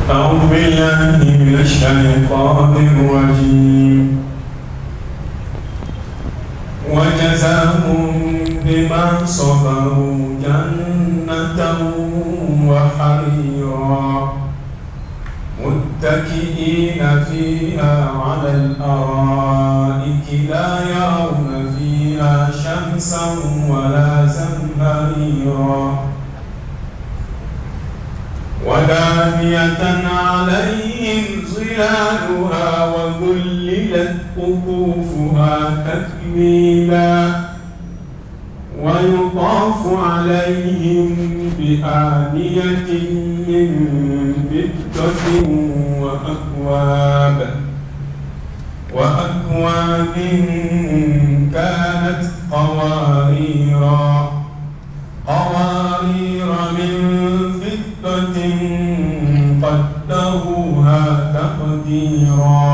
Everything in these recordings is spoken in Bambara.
أعوذ بالله من الشيطان الرجيم وجزاهم بما صبروا جنة وحريرا متكئين فيها على الأرائك لا يرون فيها شمسا ولا زمهريرا ودانية عليهم ظلالها وذللت قطوفها تذليلا ويطاف عليهم بآنية من فضة وأكواب كانت قوارير من فضة قدروها تقديرا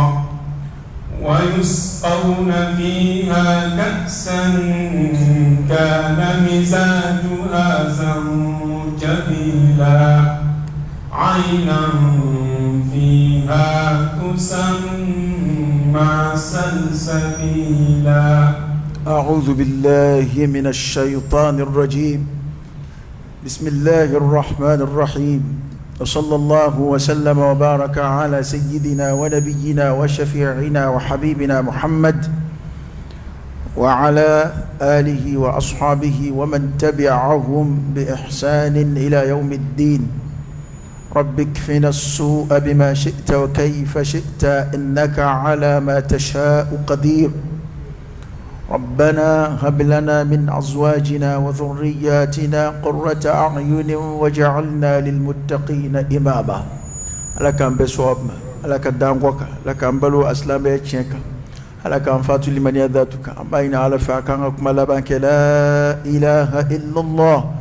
ويسقون فيها كأسا كان مزاجها زنجبيلا عينا فيها تسمى سلسبيلا. أعوذ بالله من الشيطان الرجيم. بسم الله الرحمن الرحيم. وصلى الله وسلم وبارك على سيدنا ونبينا وشفيعنا وحبيبنا محمد وعلى آله وأصحابه ومن تبعهم بإحسان إلى يوم الدين. رب اكفنا السوء بما شئت وكيف شئت إنك على ما تشاء قدير. ربنا هب لنا من أزواجنا وذرياتنا قرة أعين وجعلنا للمتقين إماما. لك أن بسواب لك الدانقوك لك أن بلو أسلام يتشيك لك أن فاتو لمن يذاتك أمين على فاكانكم لبانك لا إله إلا الله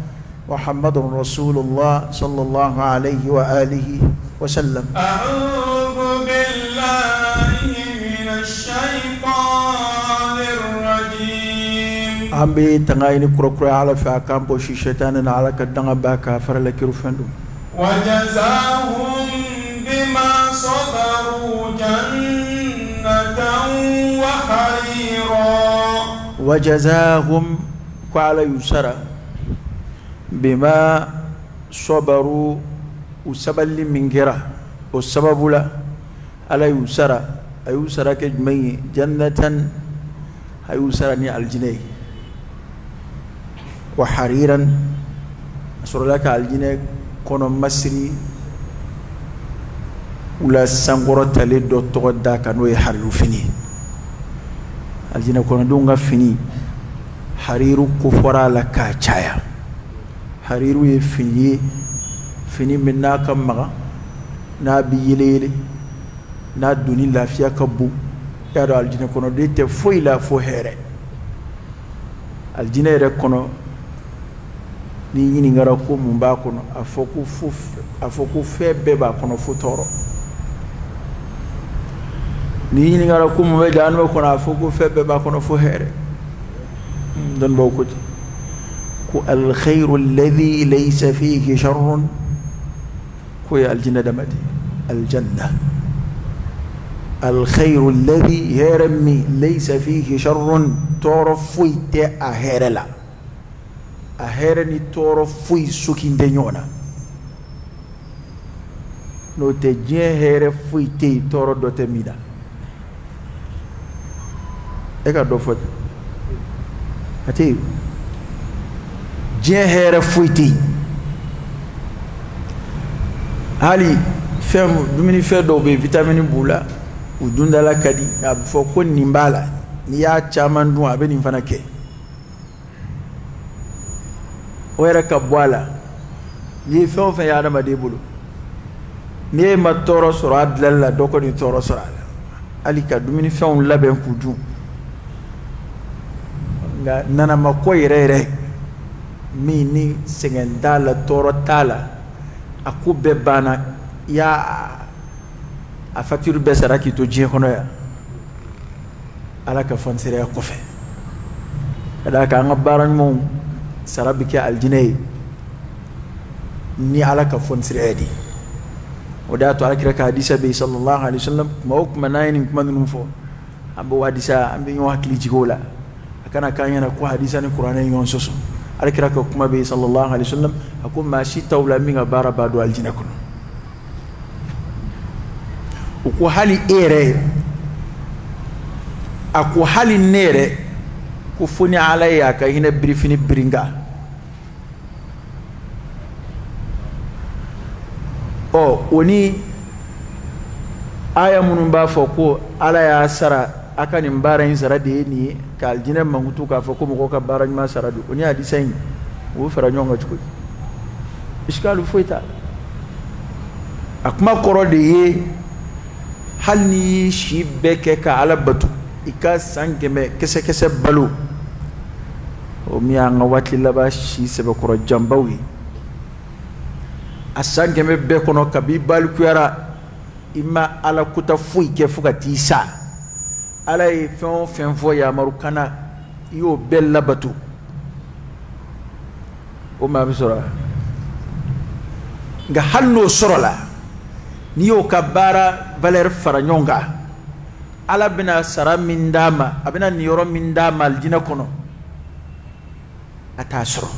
محمد رسول الله صلى الله عليه وآله وسلم. أعوذ بالله من الشيطان الرجيم. أمبي تنايني كروكرو على فاكان بوشي شيطان على كدنا باكا فرلك رفندو. وجزاهم بما صبروا جنة وحريرا. وجزاهم قال يسرى بما صبروا وسبل من جرا والسبب لا على يسرى أيسرى كجمي جنة أيسرى الجنيه وحريرا أسر لك الجنيه كون مصري ولا سانغورة لدو تغدا كانوا يحرروا فيني الجنيه كون دونغا فيني حريرو كفرا لك چايا hariru ye fini min n'a ka maga n'a bi yele n'a doni lafiya ka bon ya do aljina kono de te foyi la fo here aljina yɛrɛ kɔnɔ ni ɲiningara ko mun b'a kɔnɔ a fɔ ko fɛn bɛɛ b'a kɔnɔ fo tɔɔrɔ ni ɲiningara ko mun bɛ jahanama kɔnɔ a fɔ ko fɛn bɛɛ b'a kɔnɔ fo hɛrɛ dɔnnibaw ko ten الخير الذي ليس فيه شر كوي الجنة دمدي الجنة الخير الذي يرمي ليس فيه شر تعرفويت أهرلا أهرني تعرفوي سكين دنيونا لو تجيه هرفويت تعرف دوت ميدا إيكا دوفت هتيو جيه هير فويتي هالي فهم بمني فدو بي فيتامين بولا ودون دالا كدي أبفو كون نيمبالا نيا تشامان دون أبي نفنا كي ويرا كبوالا ني فهم في يانا مدي بولو ني ما تورو سرا دللا دوكو ني تورو سرا هالي كدومني فهم لابن كوجو نانا ما كوي ري mini sengendala toro tala akube bana ya a facture besara ki to je kono ya ala ka fon sere ko fe ada ka ngabaran mo sarabi ke aljinay ni ala ka fon sere edi وداتو على كرك حديث بي صلى الله عليه وسلم موك مناين كمان نفو أبو حديثا أبي يوم هكلي جيكولا أكنا كان ينقو حديثا القرآن يوم سوسو على كرك كمان بي صلى الله عليه وسلم أكون ماشي تولا من بارا بادو الجنة كنو وكو حالي إيري أكو حالي نيري كفوني عليا كهنا بريفني برينغا oni aya munun ba fo ko ala ya sara aka ni mbara yin sara de ni ka aljina mangutu ka fo ko mo ka bara ma sara du oni hadisa yin wo fara nyonga chuko iskalu foita akma koro de ye halni shi beke ka ala batu ika sangeme kese kese balu o mi anga wati laba shi sebe koro jambawi asangeme be kono kabi bal kuyara ima ala kuta fui ke fuka tisa ala e fen fo ya marukana yo bella batu o ma bisora nga halno sorola ni yo kabara valer faranyonga ala bina sara min dama abina ni yoro min dama aljina kono atasro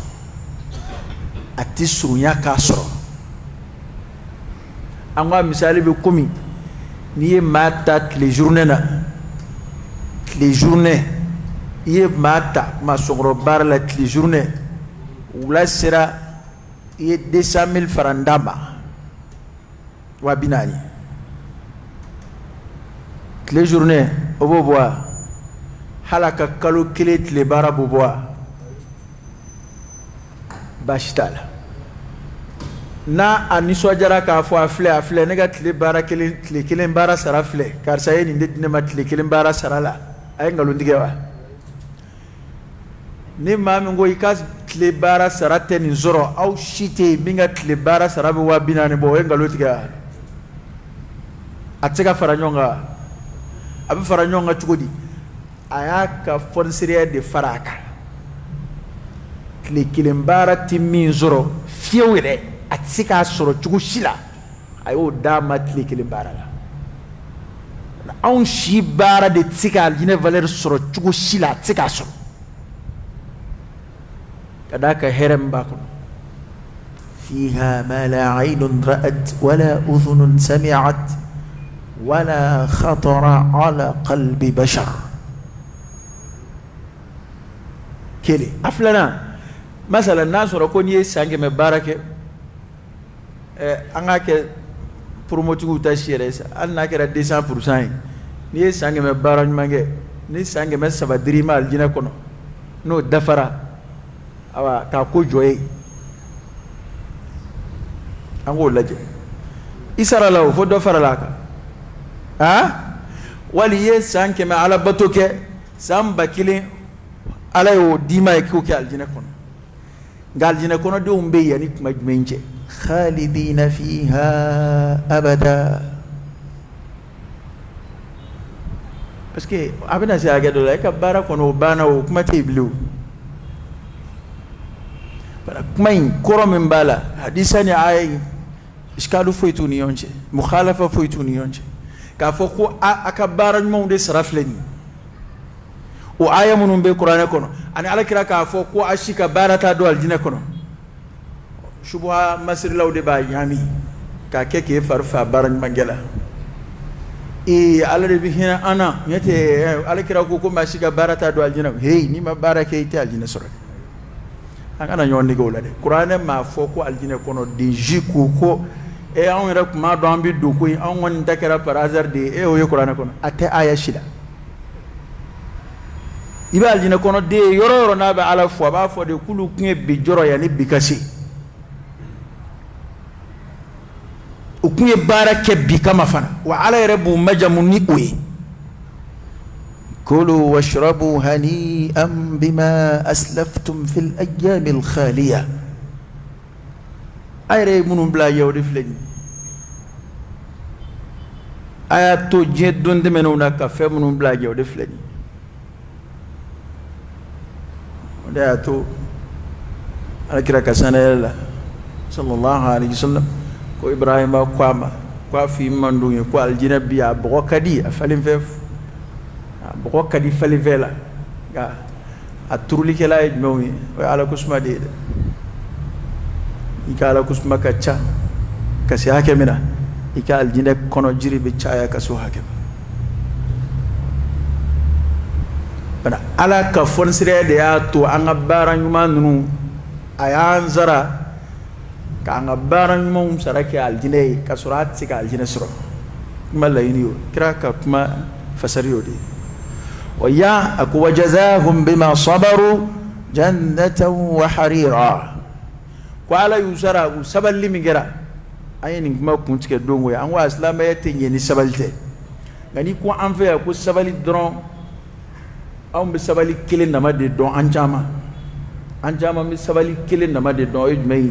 atisru ya kasro anga misali be komi ni mata les journées ye mata ma sogro bar la les journées wala sera ye 200,000 farandama wa binani les journées obo boa halaka kalo kile le bara boboa bashtala na aniswa jara ka fo afle ne ga tile bara kelen bara sara afle kar saye ni ndine ma tile kelen bara sara la ay ngalo ndige wa ni mami ngo ikas tile bara sara ten zoro au shite minga tile bara sara be wa binani bo ngalo tiga atega faranyonga abi faranyonga chugodi aya ka fonsiria de faraka tile kelen bara timmi zoro fiewere atsika soro chugu shila ayo dama tile kelen bara la on shi bara de tsika aljine valeur soro chugu shila tsika soro kadaka herem bakon fiha ma la aynun ra'at wala udhunun sami'at wala khatara ala qalbi bashar kele aflana masala nasoro ko ni sange me barake anga ke promotigu ta shire sa alna kera 200% ni sange me barany mange ni sange me sabadiri mal jina kono no dafara awa ka ko joye ango laje isara law fo do fara laka ha wali ye sange me ala batoke samba kile ala yo dima ko ke aljina kono galjina kono de umbe yani kuma menje خالدين فيها أبدا parce que abena se agado la ka bara kono bana o kuma tiblu para kuma in koro min bala hadisani ay iskalu foitu ni yonche mukhalafa foitu ni yonche ka fo ko aka bara mo de sarafleni o aya munum be qur'ana kono ani ala kira ka fo ko ashika barata do aljina kono shubha masir lawde ba yami ka keke farfa baran mangela ala de bihina ana yete ala kira ko mashika barata do aljina hey ni ma barake ite aljina sura angana nyonni gola de qur'ana ma foko aljina kono de jiku ko e on ra ma do ambi do ko on won dakara par hasard de e o qur'ana kono ate aya shida iba aljina kono de yoro na ba ala fo ba fo de kulu kunye bi joro ya ni bikasi ukuye barake bikama fana wa ala yarabu majamuni uye kulu washrabu hani'an bima aslaftum fil ayyamil khaliya ayre munum bla yawde fleni ayato jeddon de menuna ka fe munum bla yawde fleni wanda to ala kira kasana sallallahu alaihi wasallam ko ibrahima kwama kwa fi mandungi kwa aljina biya bo kadi afalin fef bo kadi fali vela ga aturli kala ejmowi wa ala kusma de ikala kusma kacha kasi hake mina ika aljina kono jiri be chaya kaso hake bana ala ka fonsire de ya to anga baranyuma nunu ayanzara ka anga baranyuma sarake aljina ka surat sika aljina sura malayni kira ka kuma fasariyo de ويا أكو وجزاهم بما صبروا جنة وحريرا وعلى يسرى سبل لي مغرا أين ما كنت كدون ويا أنوا إسلام يتني سبلته غني كو أنفع كو سبل درون أو بسبل كلين نما دي دون أنجاما بسبل كلين نما دي دون إجمعي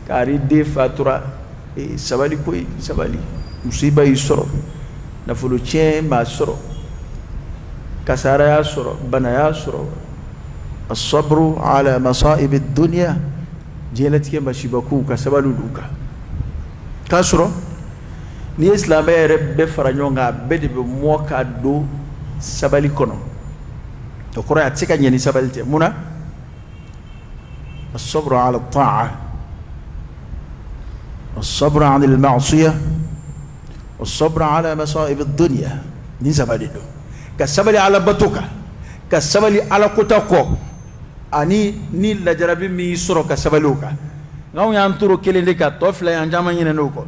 كاري دي فاتورا سبل كوي سبل مصيبة يسرو نفلو تشين ما سرو كسارة يسرو بنا يسرو الصبر على مصائب الدنيا جيلتك مشيبكو كسبالو دوكا كسرو ni islam رب فرانيونغا بدي بموكا دو سبالي كونو تو كورا تيكا ني سبالتي منا الصبر على الطاعة الصبر عن المعصية والصبر على مصائب الدنيا ni سبالي دو كسبالي على بطوكا كسبالي على كوتاكو ani ni la jarabi mi soro kasabaluka ngaw yanturo kelende ka tofla yanjama nyine nuko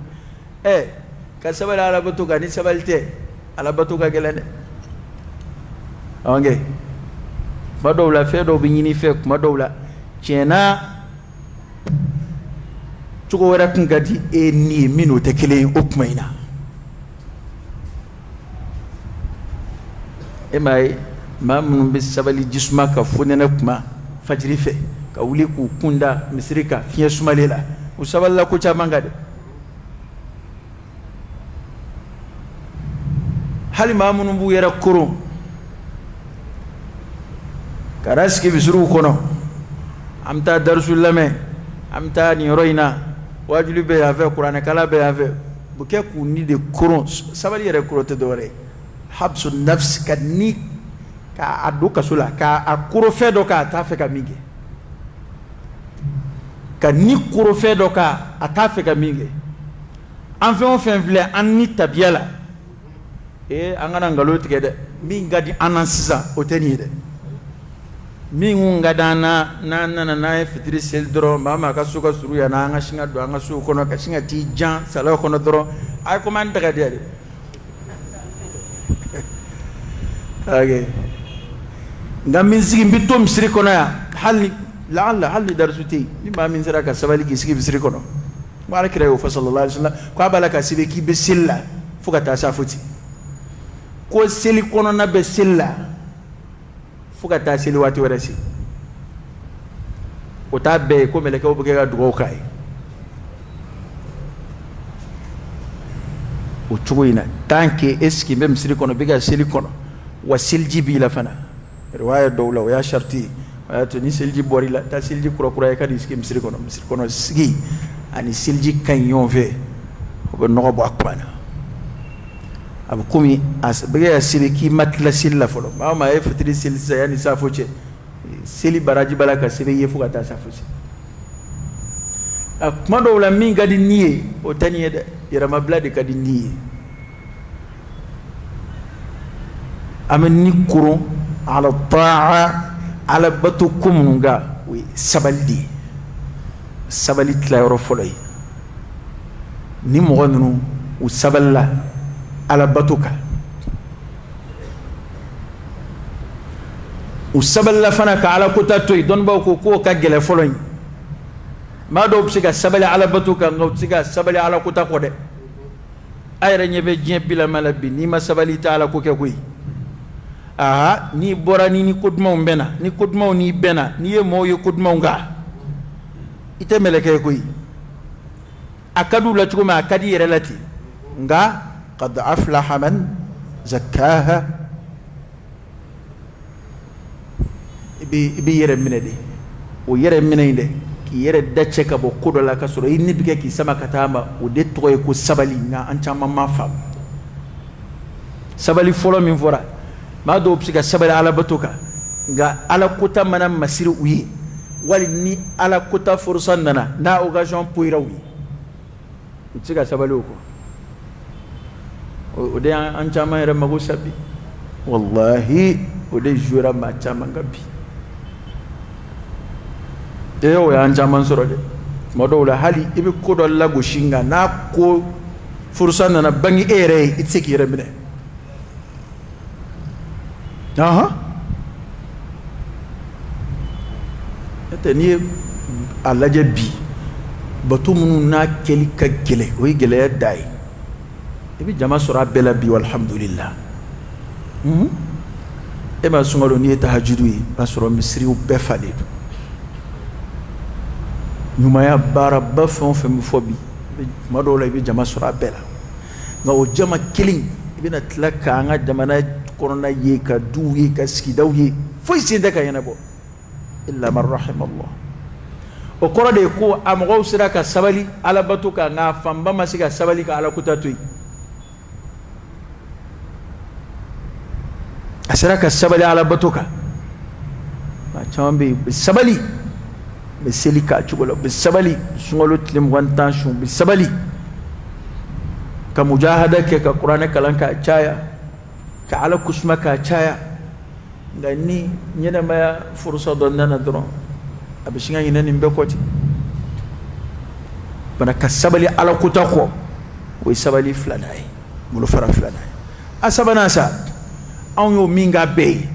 kasabala ala batuka ni sabalte ala batuka gelene onge madowla fedo bi nyini fek madowla cena tuko wara kungadi ni minu te kele ukmaina mai mamun bis sabali jisma ka funena kuma fajri fe ka wuli ku kunda misrika fiye sumalela usaballa ku chamangade hal mamun bu yara kuru karaski bisru kono amta darsul lame amta ni roina wajulu be ave qur'an kala be ave buke ku ni de kuru sabali yara kuru te dore habsu nafs kadni ka aduka sula ka akuro fedo ka atafeka mingi ka ni kuro fedo ka atafeka mingi on fait vle anni tabiala angana ngalo tigede min gadi anansiza oteni de min ngadana na fitri sel dro mama ka suka suru ya na anga shinga do anga su kono ka shinga ti jan sala kono dro ay ko man daga de okay ngamin sigi bitom siri kono ya hal la'alla hal darsuti bima min saraka sabali ki sigi siri kono wala kira fa sallallahu alaihi wasallam ko abalaka sibe ki be silla fuka ta safuti ko seli kono na be silla fuka ta seli wati warasi o ta be ko meleke o buge ga dugo kai o chuina tanke eski mem siri kono biga seli kono wasilji bi la fana riwaya dawla wa ya sharti wa to ni silji bori la ta silji kura kura ka diski misri kono sigi ani silji kan yonve ko no bo akwana abu kumi as biga sili ki matla silla folo ma e fitri silsa yani safoche sili baraji balaka sili yefu kata safoche akma dawla min gadi niye o taniye da yarama bladi kadi niye ameni kuro على الطاعة على بتوكم نجا وسبلدي سبلت لا يرفلي نمغنو وسبلا على بتوكا وسبلا فنك على كتاتوي دون باكو كو كجل فلوين ما دوب سيغا سبلا على بتوكا نو سيغا سبلا على كتاكو ده ايرني بي جين بلا ملبي نيما سبلي تعالى كوكي aha ni bora ni kudma mbena ni kudma ni bena ni ye moyo kudma nga ite meleke koy akadu la chuma akadi relati nga qad aflaha man zakkaha ibi yere minede o yere minede k'i yɛrɛ da cɛ ka bɔ ko dɔ la ka sɔrɔ i ni bɛ kɛ k'i sama ka taa ma o de tɔgɔ ye ko sabali nka an caman ma faamu sabali fɔlɔ min fɔra maa dɔw bɛ se ka sabali alabato kan nka ala kota mana masiri u ye wali ni ala kota furusa nana n'a occasion poyira u ye u tɛ se ka sabali o kɔ o de y'an caman yɛrɛ mago sa bi wallahi o de jouera maa caman kan bi o y'an caman sɔrɔ dɛ tuma dɔw la hali i bɛ ko dɔ lagosi nka n'a ko furusa nana bange e yɛrɛ ye i tɛ se k'i yɛrɛ minɛ n'o n'i ye a lajɛ bi bato minnu n'a kɛli ka gɛlɛn o ye gɛlɛya da ye i bɛ jama sɔrɔ a bɛɛ la bi alhamdulillah e ma sunkalo n'i ye tahajudu ye i b'a sɔrɔ misiriw bɛɛ falen don ɲumanya baaraba fɛn o fɛn bɛ fɔ bi tuma dɔw la i bɛ jama sɔrɔ a bɛɛ la nka o jama kelen i bɛna tila k'an ka jamana kɔnɔna ye ka duw ye ka sigidaw ye foyi sen tɛ ka ɲɛnabɔ illa man rahimallah o kɔrɔ de ye ko a mɔgɔw sera ka sabali alabato kan nka fanba ma se ka sabali ka alakota to yen a sera ka sabali alabato kan maa caman bɛ yen u bɛ sabali u bɛ seli k'a cogo la u bɛ sabali sunkalo tile 20 su u bɛ sabali ka mujahada kɛ ka kuranɛ kalan k'a caya ka ala kusuma k'a caya nka ni ɲɛnɛmaya furusa dɔ nana dɔrɔn a bɛ sin ka ɲinɛ nin bɛɛ kɔ ten bana ka sabali ala kota kɔ o ye sabali filanan ye bolofara filanan ye a sabanan sa anw y'o min k'a bɛɛ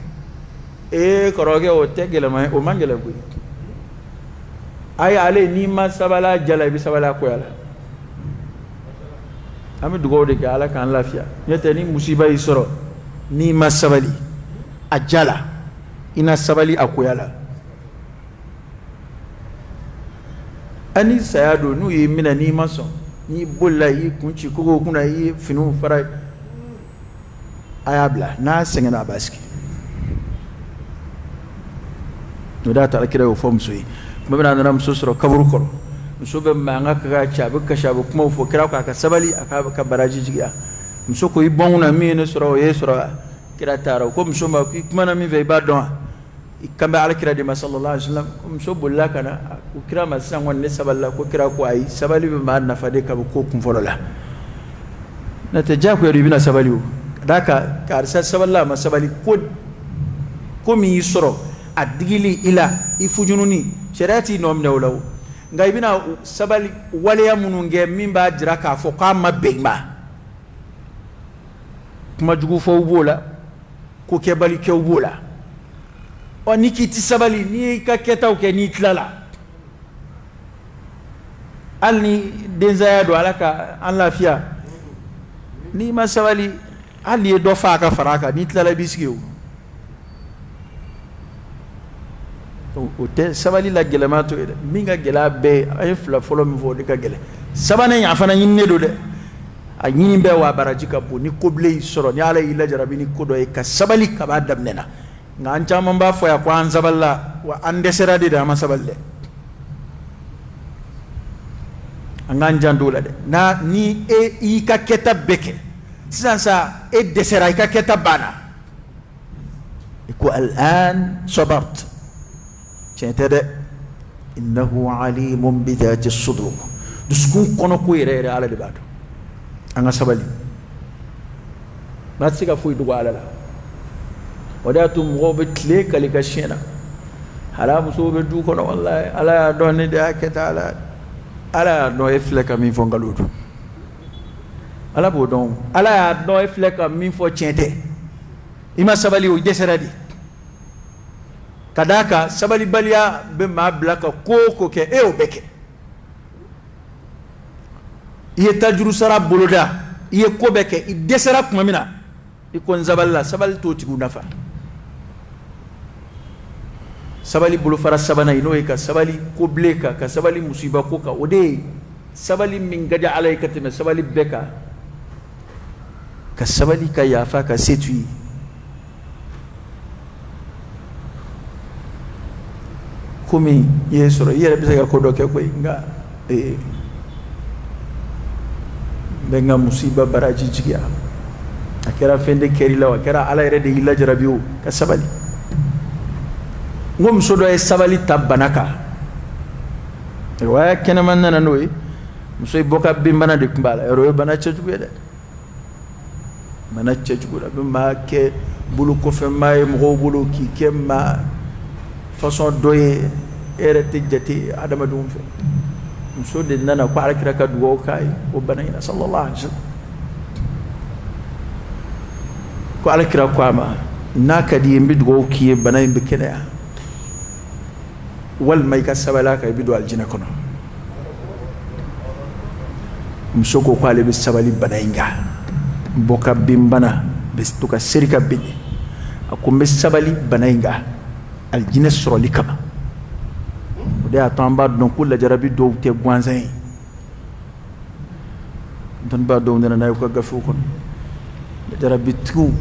ye kɔrɔkɛ o tɛ gɛlɛma ye o man gɛlɛn koyi ayi ale n'i ma sabali a jala i bɛ sabali a koya la an bɛ dugawu de kɛ ala k'an lafiya n'o tɛ ni musiba y'i sɔrɔ n'i ma sabali a jala i na sabali a koya la ani saya don n'u y'i minɛ n'i ma sɔn n'i bolila i y'i kun ci kogo kunna i ye finiw fara a y'a bila n'a sɛgɛnna a b'a sigi o de y'a to Alakira y'o fɔ muso ye tuma min na a nana muso sɔrɔ kaburu kɔrɔ muso bɛ mankan kɛ k'a ci a bɛ kasi a bɛ kumaw fɔ kira ko a ka sabali a ka baraji jigiya muso ko i bɔn na min ye ne sɔrɔ o ye sɔrɔ kira taara o ko muso ma ko i kumana min fɛ i b'a dɔn wa i kan bɛ Alakira de ma sallallahu alaihi wasallam ko muso bolila ka na ko kira ma sisan kɔni ne sabalila ko kira ko ayi sabali bɛ maa nafa de ka bɔ ko kun fɔlɔ la n'o tɛ diyagoya don i bɛna sabali o ka d'a kan karisa sabalila a ma sabali ko min y'i sɔrɔ a digili i la i fujununi sariya t'i nɔ minɛ o la o nka i bɛna sabali waleya minnu kɛ min b'a jira k'a fɔ k'a ma bɛn i ma kuma jugu fɔw b'o la ko kɛbali kɛw b'o la ɔ ni k'i ti sabali n'i y'i ka kɛtaw kɛ n'i tilala hali ni densaya don ala ka an lafiya n'i ma sabali hali n'i ye dɔ fa a ka fara a kan n'i tilala i b'i sigi o tɛ sabali la gɛlɛma to ye dɛ min ka gɛlɛ a bɛɛ an ye fila fɔlɔ min fɔ o de ka gɛlɛ sabanan in a fana ɲininen don dɛ a ɲini bɛɛ wa baraji ka bon ni kobilen y'i sɔrɔ ni ala y'i lajarabi ni ko dɔ ye ka sabali ka b'a daminɛ na nka an caman b'a fɔ yan ko an sabalila wa an dɛsɛra de an ma sabali dɛ an k'an janto o la dɛ ni e y'i ka kɛta bɛɛ kɛ sisan sa e dɛsɛra i ka kɛta banna i ko al'an sabart tiɲɛ tɛ dɛ innahu alimun bi dhati sudur dusukun kɔnɔ ko yɛrɛ yɛrɛ ala de b'a dɔn an ka sabali n'a tɛ se ka foyi dogo ala la o de y'a to mɔgɔw bɛ tile kali ka siɲɛ na hala musow bɛ du kɔnɔ walayi ala y'a dɔn ne de y'a kɛ tan ala y'a dɔn e filɛ ka min fɔ nkalon don ala b'o dɔn ala y'a dɔn e filɛ ka min fɔ tiɲɛ tɛ i ma sabali o dɛsɛra de ka d'a kan sabalibaliya bɛ maa bila ka ko o ko kɛ e y'o bɛɛ kɛ i ye tajuru sara boloda i ye ko bɛɛ kɛ i dɛsɛra tuma min na i ko n sabalila sabali t'o tigiw nafa sabali bolofara sabanan n'o ye ka sabali ko bilen kan ka sabali musiba ko kan o de ye sabali min ka di ala ye ka tɛmɛ sabali bɛɛ kan ka sabali ka yafa ka se t'u ye. komi yesoro yere bisa ga ko do ke koy nga benga musiba baraji jigiya akira fende keri lawa kera ala yere de illa jarabiu ka sabali ngom sodo e sabali tabanaka wa kana man nana noy musoy boka bimbana de kumbala ro bana chejugo de mana chejugo da ma ke bulu ko fe may mo bulu ki kemma façon doye erete jati adama dum fe muso de nana ko alakira ka duwo kay o banayna sallallahu alaihi wasallam ko alakira ko ama naka di mbi duwo ki banay mbi kene wal may ka sabala ka bi do aljina kono muso ko ale be sabali banayinga boka bimbana be stuka sirika bini akumbe sabali banayinga aljina soro likama de atamba don kula jarabi do te gwanzay don ba do ndana ko gafu kon jarabi tu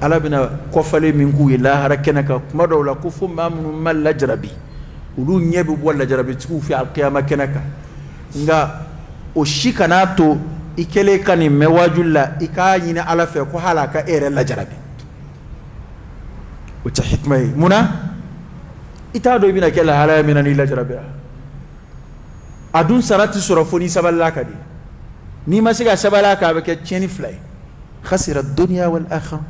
ala bina ko fale min ku ila harakena ka kuma do la ku fu mamnu mal jarabi ulu nyebi wala jarabi tu fi alqiyama kenaka nga o shikanato ikele kani mewajulla ikayina ala fe ko halaka ere la jarabi o ta hikmay muna ita do bina kala hala mina ni la jarabi adun sarati surafoni sabalaka di ni masiga sabalaka be ke cheni fly khasira ad-dunya wal akhirah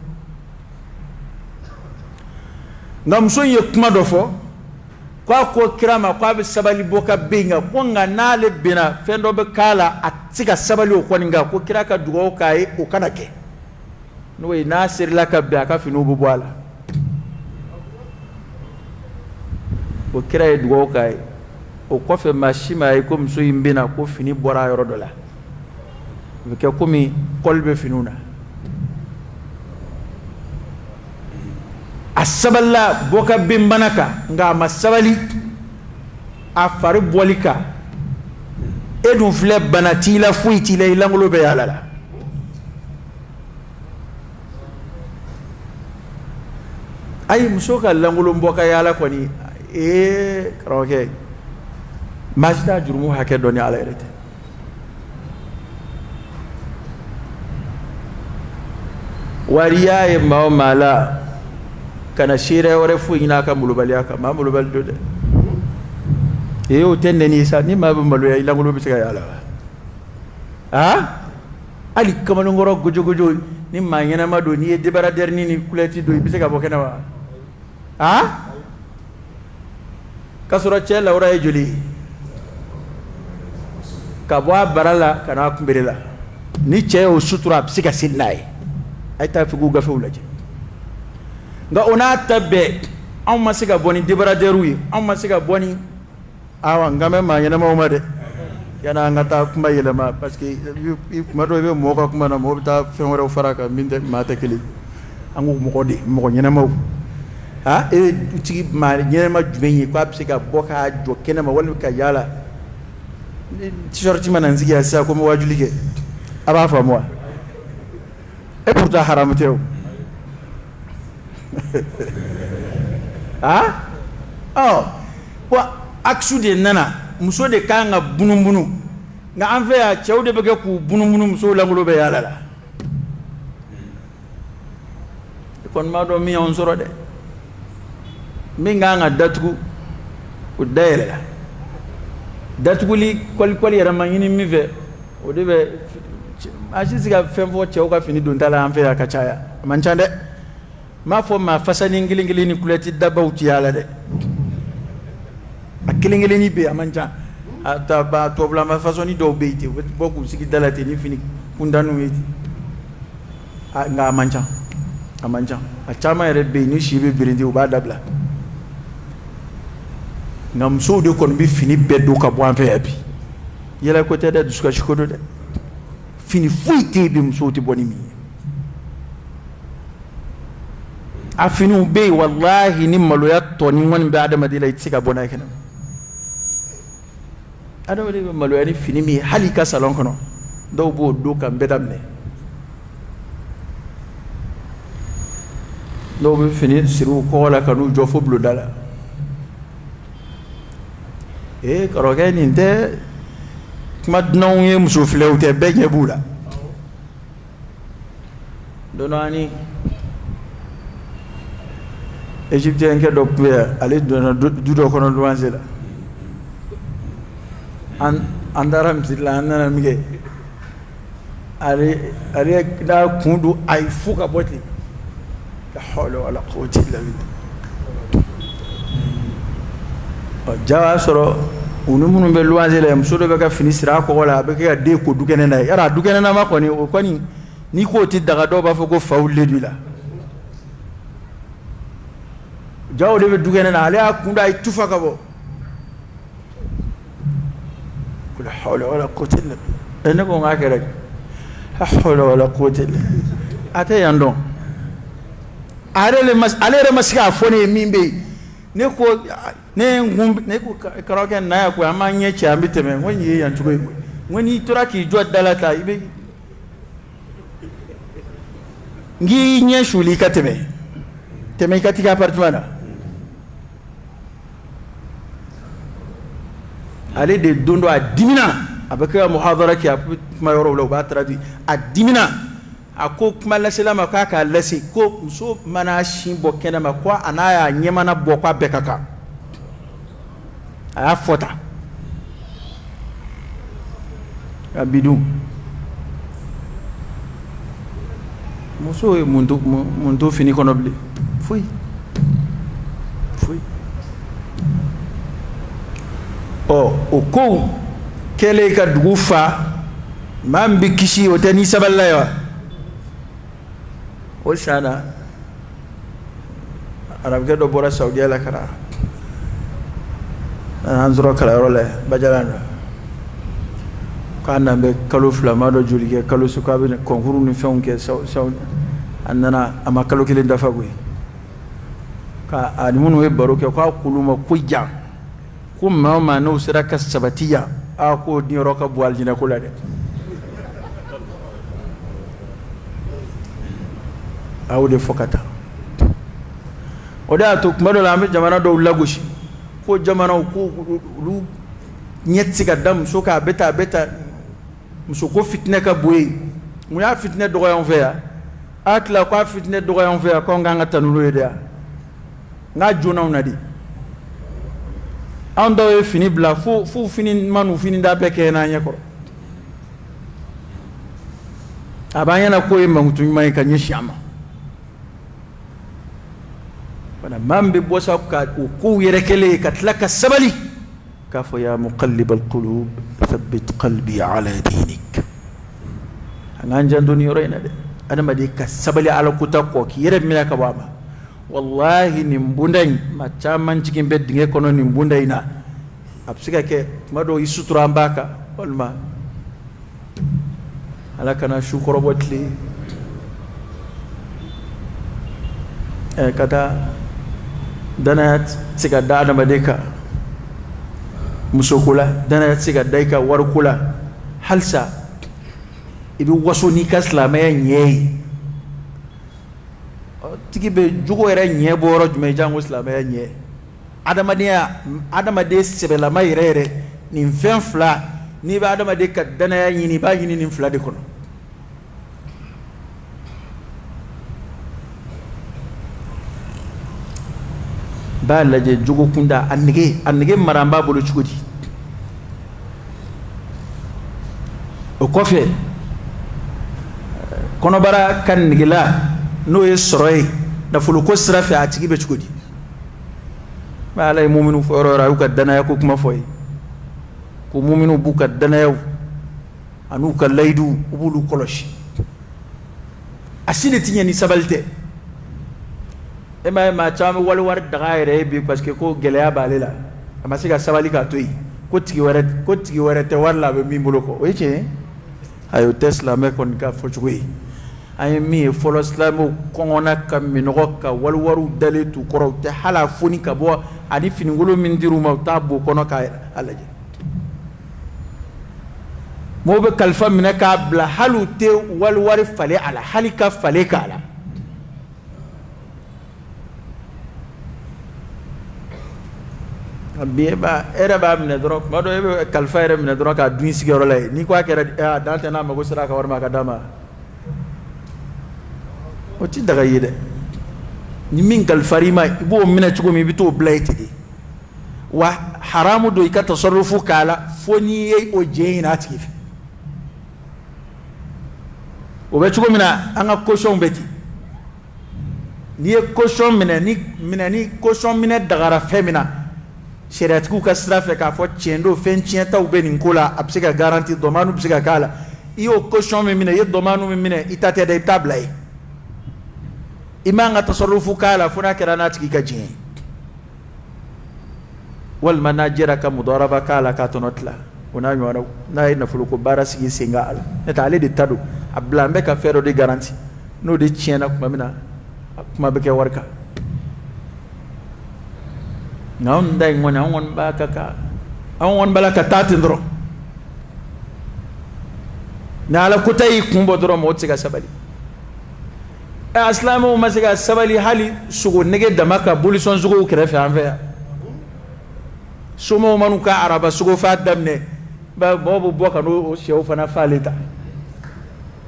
ngam so yekuma do fo ko kirama ko be sabali boka benga ko nga nale bina fendo be kala atika sabali o ko nga ko kiraka dugo kai o kanake no we nasir laka be aka finu bu bwala o kira dugo kai o ko fe mashima ay ko mso yimbina ko fini bora yoro dola ke ko mi kolbe finuna asaballa boka bimbanaka nga masabali afari bolika edun fle banati la fuiti la ilangulo be yalala ay musoka langulo mboka yala koni karoke majda jurmu hake doni ala irete wariya e mala kana shire wore fu ina ka mulubali aka ma mulubali do de o tenne ni sa ni ma malu ya ila ngulu bisika yala ali kamano ngoro gojo gojo ni ma ngena ma do ni de bara der ni kuleti do bisika bokena wa kasura chela ora e joli ka bo barala kana kumbirila ni che o sutura bisika sinai ay ta fugu gafe ulaje nga ona tabbe an masiga boni dibara deruyi an masiga boni awa ngame ma yana ma de yana ngata kuma yelema parce que kuma do be mo ko kuma na mo ta fenwore faraka minde mata kili angu mo ko de mo nyana ma tigi ma nyana ma jubenyi ko apsika boka jo kenema wala ka yala t-shirt man nzigi asa ko mo wajulike aba fa moi et pourtant haramteo wa aksu de nana muso de kanga bunubunu nga anfe ya chew de bege ku bunubunu muso langulo be yala la kon ma do mi on soro de mi nga datugu o dayela la datuguli kol yara manyini mi ve o de be ajisiga femfo chew ka fini don tala anfe ya kachaya manchande ma fo ma fasani ngilingili ni kuleti dabauti yala de akilingili ni be amanja ata ba to bla ma fasoni do beiti boku sigi dalate ni fini kundanu yiti nga amanja a chama ere be ni shibe birindi u ba dabla ngam so de kon bi fini beddo ka bo anfe abi yela ko tede du suka shikodo de fini fuiti bi msoti bonimi afinu be wallahi ni malo ya to ni won be adama dilay tsika bona kana adama de malo ya ni fini mi halika salon kono do bo do kam bedamne do be fini siru ko la kanu jofo blu dala karoke nin tɛ kuma dunanw ye muso filɛw tɛ bɛɛ ɲɛ b'u la don dɔ ani égyptienkɛ dɔ tun bɛ yan ale donna du dɔ kɔnɔ luwanse la an taara misiri la an nana min kɛ ale n'a kun don a ye fo ka bɔ ten la hawla wala quwwata illa billah jaa y'a sɔrɔ u ni minnu bɛ luwanse la muso dɔ bɛ ka fini siri a kɔkɔ la a bɛ kɛ ka den ko dukɛnɛ na ye yala a dukɛnɛ ma kɔni o kɔni n'i k'o tɛ daga dɔw b'a fɔ ko fa wulilen don i la jaa o de bɛ dukɛnɛ na ale y'a kun da a ye tufa ka bɔ la hawla wala quwwata illa billah ne ko n k'a kɛra la hawla wala quwwata illa a tɛ yan dɔn ale yɛrɛ ma se k'a fɔ ne ye min bɛ yen ne ko karamɔgɔkɛ na yan ko an b'an ɲɛ cɛ an bɛ tɛmɛ n ko nin ye yan cogo ye n ko n'i tora k'i jɔ da la ta i bɛ n k'i ɲɛ suli i ka tɛmɛ i ka t'i ka appartement na ale de don dɔ a dimina a bɛ kɛ ka muhadara kɛ a bɛ kuma yɔrɔw la u b'a traduit a dimina a ko kuma lasela ma k'a k'a lase ko muso mana sin bɔ kɛnɛ ma ko a n'a y'a ɲɛmana bɔ k'a bɛɛ ka kan a y'a fɔ tan a bidun muso ye mun to fini kɔnɔ bilen foyi o ko kɛlen ka dugu fa maa min bɛ kisi o tɛ ni sabalila ye wa o san na arabukɛ dɔ bɔra Saudiya la ka na an sɔrɔ kalanyɔrɔ la Bajalan na k'a nan bɛ kalo 2 maa dɔ joli kɛ kalo so k'a bɛ concours ni fɛnw kɛ a nana a ma kalo 1 dafa koyi k'a ni minnu ye baro kɛ k'a k'olu ma ko jan ko maa o maa n'o sera ka sabati yan k'o niyɔrɔ ka bon alijinɛ ko la dɛ a y'o de fɔ ka taa o de y'a to tuma dɔ la an bɛ jamana dɔw lagosi ko jamanaw ko olu ɲɛ tɛ se ka da muso kan a bɛ tan muso ko fitinɛ ka bon yen mun y'a fitinɛ dɔgɔya anw fɛ yan a tila k'a fitinɛ dɔgɔya anw fɛ yan k'anw k'an ka taa n'olu ye de yan n k'a joona na de anw dɔw ye fini bila fo fini ma n'u fini da bɛɛ kɛ n'an ɲɛ kɔrɔ a b'an ɲɛna k'o ye mankutu ɲuman ye ka ɲɛsin an ma maa min bɛ bɔ sa ka o kow yɛrɛ kɛlen ka tila ka sabali k'a fɔ ya muqallibal qulub thabbit qalbi ala dinik an k'an janto ni yɔrɔ in na dɛ adamaden ka sabali ala kota kɔ k'i yɛrɛ minɛ ka bɔ a ma wallahi nin bonda in maa caman jigin bɛ dingɛ kɔnɔ nin bonda in na a bɛ se ka kɛ tuma dɔw i sutura an b'a kan walima ala kana su kɔrɔbɔ tile ka taa danaya tɛ se ka da adamaden kan musoko la danaya tɛ se ka da i kan wariko la halisa i bɛ waso n'i ka silamɛya ɲɛ ye tigi bɛ jogo yɛrɛ ɲɛ bɔ yɔrɔ jumɛn jango silamɛya ɲɛ adamaden sɛbɛlama yɛrɛ nin fɛn fila n'i bɛ adamaden ka danaya ɲini i b'a ɲini nin fila de kɔnɔ b'a lajɛ jogo kunda a nege mara an b'a bolo cogo di o kɔfɛ kɔnɔbara ka negela n'o ye sɔrɔ ye nafolo ko sira fɛ a tigi bɛ cogo di ala ye muminu fɔ yɔrɔ yɔrɔ a y'u ka danaya ko kuma fɔ ye ko muminu b'u ka danayaw an'u ka layiduw u b'olu kɔlɔsi a si de ti ɲɛ ni sabali tɛ e m'a ye maa caman bɛ wari daga yɛrɛ ye bi parce que ko gɛlɛya b'ale la a ma se ka sabali k'a to yen ko tigi wɛrɛ tɛ wari la a bɛ min bolo kɔ o ye tiɲɛ ye ayi o tɛ silamɛ kɔni ka fɔcogo ye an ye min ye fɔlɔ silamɛw kɔngɔna ka minɔgɔ ka wariw dalen t'u kɔrɔ u tɛ hali a foni ka bɔ ani finikolo min dir'u ma u t'a bɔ o kɔnɔ k'a lajɛ mɔgɔw bɛ kalifa minɛ k'a bila hali u tɛ wari falen a la hali ka falen k'a la bien ba era ba mine doro ma do e kalfa era mine doro ka dun sigoro lay ni kwa kera dalta na mago sira ka warma ka dama o ti daga yede ni min kalfari ma ibo mine chugo mi bito blaiti wa haramu do ikata tasarrufu kala foni e o jeina atifi o be chugo mina anga koshon beti ni e koshon mina ni koshon mina dagara femina sheriatku ka strafe ka fo chendo fen chienta ube ni nkola apsika garanti domanu psika kala iyo koshon mina ye domanu mina itate da tablai imanga tasarrufu kala funa kiranati kikajin wal manajira ka mudaraba kala ka tonotla unanyo wana na ina fuluko barasi singa ala eta ale de tadu ablambe ka fero de garanti no de chiena kuma mina kuma beke warka ngaon dai ngona ngon ba kaka awon balaka tatindro na ala kutai kumbo dro mo tsiga sabali aslamu masiga sabali hali sugo nege damaka bulison sugo krefe anfe sumo manuka araba sugo fadamne ba bobo boka no shew fana faleta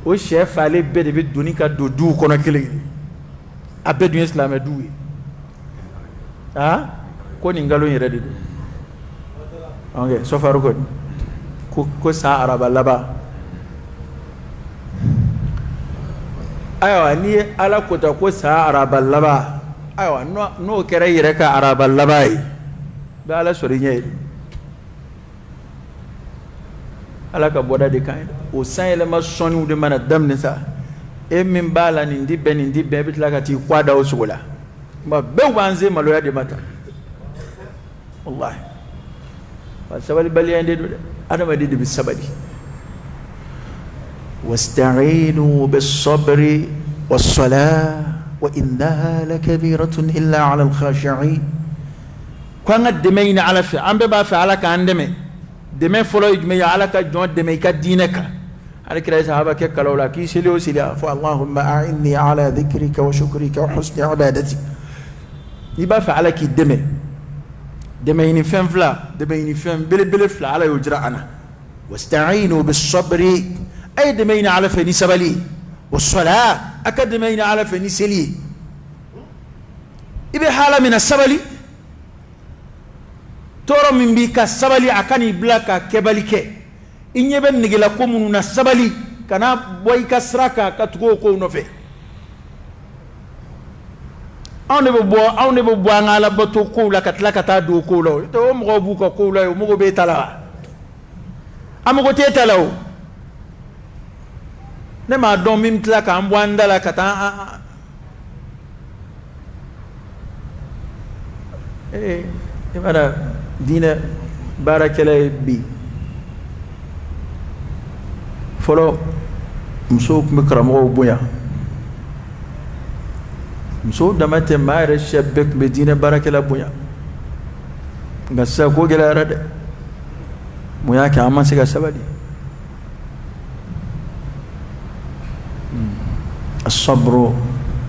o chef fale be de duni ka dodu kono kele abedu islam duwe ko ni ngalo yere de okay so far ko sa araba laba aywa ni ala kota ko sa araba laba aywa no kere yere ka araba laba yi ba ala sorinye ala ka boda de kan o sayele ma sonu de mana damne sa e min bala ni ndi be bitla ka ti kwada o sugula ma be wanze maloya de mata wallahi wa sabali bali ande do adama de bi sabali wasta'inu bis sabri was salah wa innaha lakabiratun illa 'ala al khashi'in kwanga demeina ala fi ambe ba fa ala ka andeme deme folo ijme ya ala ka jon deme ka dinaka ala kira sahaba ke kalawla ki silo sila fa allahumma a'inni ala dhikrika wa shukrika wa husni ibadati iba fa ala ki deme ini fem fla deme ini fem bele fla ala yujra ana wasta'inu bis sabri ay demeina ala fa ni sabali was salah akademeina ala fa ni seli ibe hala min as-sabali toro min bi ka sabali akani blaka kebalike inyebe nigela ko munu na sabali kana boy ka sraka ka tugo ko no fe awne bo ngala bato ko la katla kata do ko lo to mo bu ko lo mo be tala amogo te tala o ne ma don mim tla ka ambwanda la kata ibada dina barakala bi folo muso mikramo bunya muso damate mare shebek be dina barakala bunya ngasa ko gela rade muya ka amma siga sabadi الصبر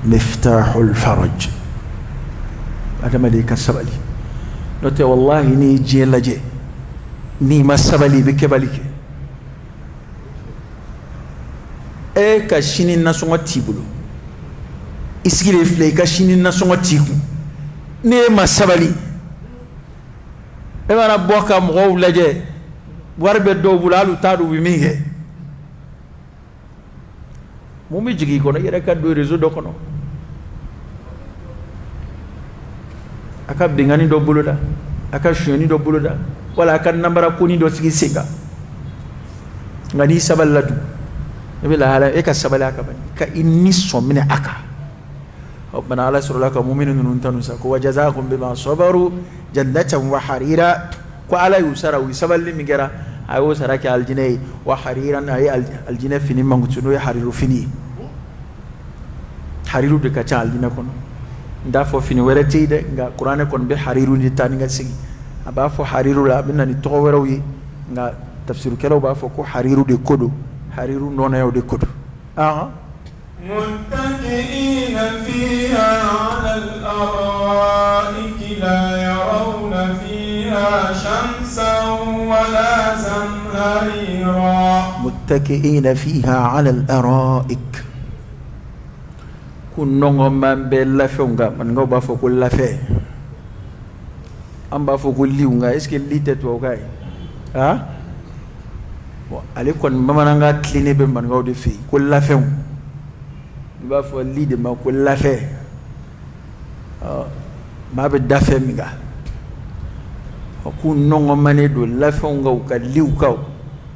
مفتاح الفرج هذا ما ديك السبلي نوتي والله ني جيلاجي ني ما سبلي بكبالك e ka shini nasongo tibulu iskile fle ka shini nasongo tiku ne masabali e bana boka mo laje warbe do bulalu tadu bi minge mumi jigi kono yere ka do réseau do kono aka bingani do buluda aka shoni do buluda wala aka nambara kuni do sigi sega ngani sabalatu bila hala eka sabala ka bani ka inni somina aka ربنا على سر لك مؤمنون ننتنسا وجزاكم بما صبروا جنة وحريرا وعلى يسرا ويسبل مغرا ايو سراك الجنه وحريرا اي الجنه فيني مانغتنو حرير فيني حرير دكا الجنه كون nda fo fini werete de nga qur'ane kon be hariru ni tani nga sigi aba fo hariru la binna ni to wero yi nga tafsiru kelo ba fo ko hariru de kodo hariru nona yow de kodo متكئين فيها على الأرائك لا يرون فيها فيها شمسا ولا زمهريرا متكئين فيها على الأرائك كنهم من بلافونغا من غوبا فوكل لافي أم بافوكل ليونغا إسكي ليتت وغاي ها علي كون مامانغا كليني بن من غودي في كل لافون بافو ليد ما كل لافي ما بدافع ميغا ku nongo mane do la fonga ka liuka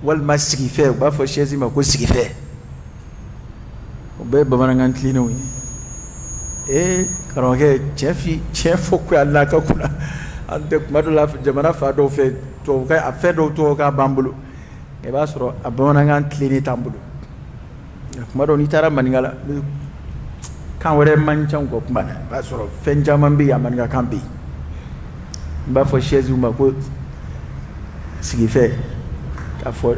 wal masigi fe ba fo chezi ma ko sigi fe be ba mananga ntlino karoke chefi chefo ko alla ka kula ande madu la jamana fa do fe to ka afa do to ka bambulu e ba soro abonanga ntlini tambulu madu ni tara maningala kan wore manchan ko mbana ba soro fenjaman bi amanga kambi ba fo chaise uma ko sigi fe ka fo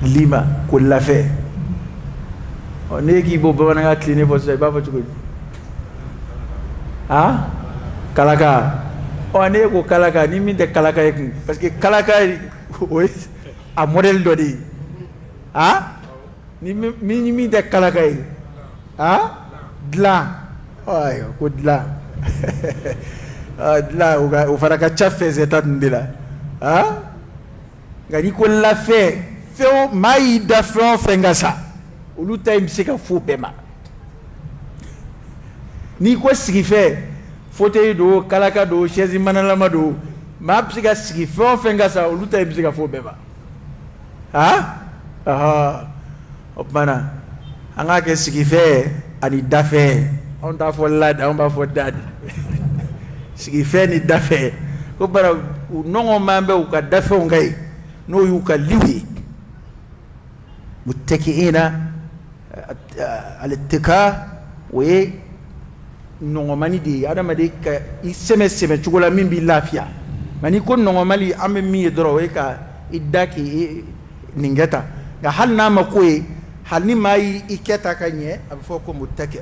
lima ko la fe on egi bo ba nga cleaner fo sai ba fo chuko kalaka on ego kalaka ni min de kalaka ek parce que kalaka oui a model do di ni min de kalaka dla ay ko dla la o fara ka chafe zeta ndila ngani ko la fe o mai da fron fengasa ulu time sika fu bema ni ko sigi fe fote do kalaka do chaise manala mado ma psika sigi fe fengasa ulu time sika fu bema opmana anga ke sigi fe ani dafe on da fo lad on ba fo dad sigi fe ni dafe ko bara nongo mambe u ka dafe ngai no yu ka liwi muttakiina al-ittika we nongo mani di adama de ka iseme chugula min bi lafiya mani ko nongo mali ambe mi doro we ka idaki ningeta ga hal na makoy hal ni mai iketa kanye abfo ko muttaki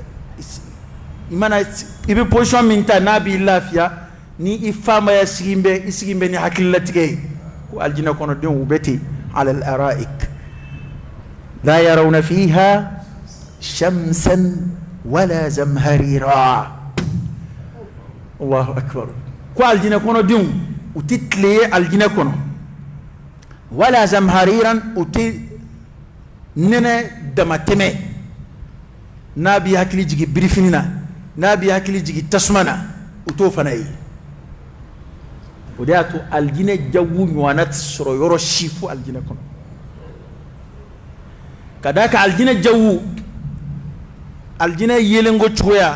imana ibe position minta nabi lafiya ni ifama ya sigimbe ni hakilatike ko aljina kono den ubeti ala al-ara'ik la yarawna fiha shamsan wala zamharira Allahu akbar ko aljina kono den utitle aljina kono wala zamhariran uti nene damateme nabi hakili jigi brifinina nabi hakili jigi tasmana uto fanai ودياتو الجنة جو نوانات سرو يورو شيفو الجنة كنو كذاك الجنة جو الجنة يلنغو تشويا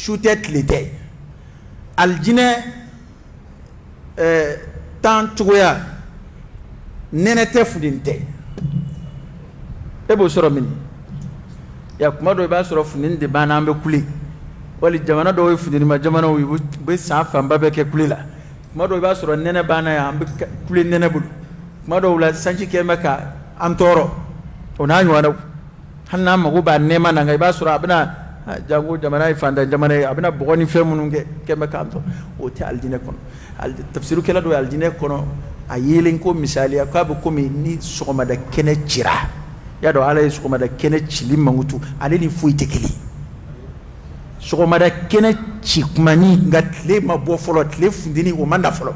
شوتت لدي الجنة تان تشويا ننتف دينتي ابو سرو مني يا كمادو يبا سرو فنين دي بانا امبي كولي wali jamana do wi fudini ma jamana wi be safa mbabe ke kulila mado ba soro nene bana ya ambe kuli nene bulu mado la sanji ke maka am toro ona nywana hanna ma go ba nema na ngai ba soro abna jango jamana ifanda jamana abna bogoni femunu ke maka am to o ti aljine kono al tafsiru kala do aljine kono ayelen ko misali ka bu ko mi ni sokoma da kene cira ya do ala sokoma da kene cilim mangutu ale ni fuite kili sogomada kene chikmani ngatle mabo folo tle fundini o manda folo